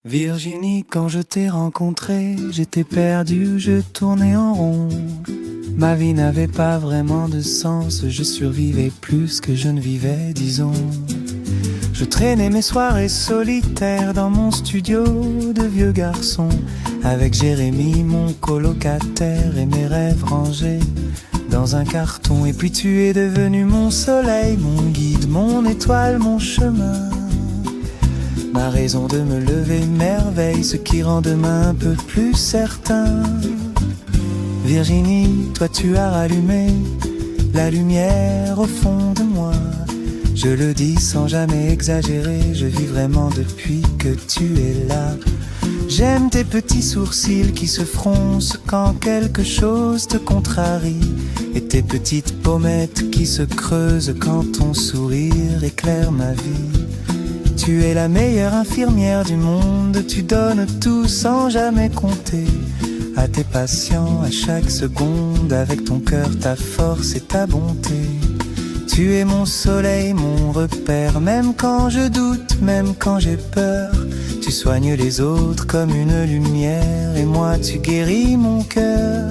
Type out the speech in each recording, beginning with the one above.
Virginie, quand je t'ai rencontrée, j'étais perdu, je tournais en rond. Ma vie n'avait pas vraiment de sens, je survivais plus que je ne vivais, disons. Je traînais mes soirées solitaires dans mon studio de vieux garçon, avec Jérémy, mon colocataire, et mes rêves rangés dans un carton. Et puis tu es devenu mon soleil, mon guide, mon étoile, mon chemin, ma raison de me lever, merveille, ce qui rend demain un peu plus certain. Virginie, toi tu as rallumé la lumière au fond de moi. Je le dis sans jamais exagérer, je vis vraiment depuis que tu es là. J'aime tes petits sourcils qui se froncent quand quelque chose te contrarie, et tes petites pommettes qui se creusent quand ton sourire éclaire ma vie. Tu es la meilleure infirmière du monde, tu donnes tout sans jamais compter à tes patients à chaque seconde, avec ton cœur, ta force et ta bonté. Tu es mon soleil, mon repère, même quand je doute, même quand j'ai peur. Tu soignes les autres comme une lumière, et moi tu guéris mon cœur.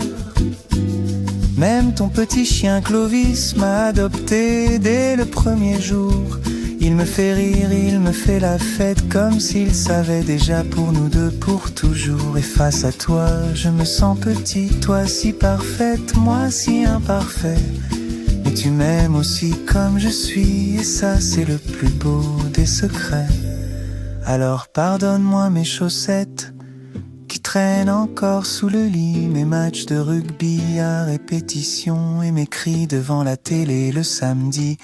Même ton petit chien Clovis m'a adopté dès le premier jour. Il me fait rire, il me fait la fête, comme s'il savait déjà pour nous deux pour toujours. Et face à toi, je me sens petit, toi si parfaite, moi si imparfait. Mais tu m'aimes aussi comme je suis, et ça c'est le plus beau des secrets. Alors pardonne-moi mes chaussettes qui traînent encore sous le lit, mes matchs de rugby à répétition et mes cris devant la télé le samedi.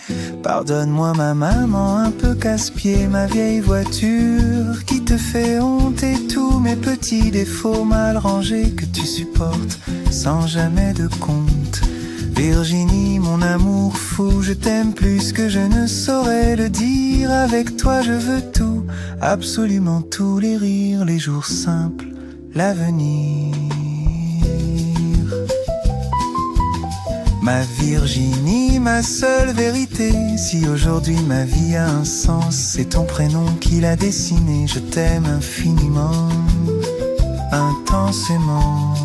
Pardonne-moi ma maman un peu casse-pied, ma vieille voiture qui te fait honte, et tous mes petits défauts mal rangés que tu supportes sans jamais de compte. Virginie, mon amour fou, je t'aime plus que je ne saurais le dire. Avec toi je veux tout, absolument tout, les rires, les jours simples, l'avenir. Ma Virginie, ma seule vérité, si aujourd'hui ma vie a un sens, c'est ton prénom qui l'a dessiné. Je t'aime infiniment, intensément.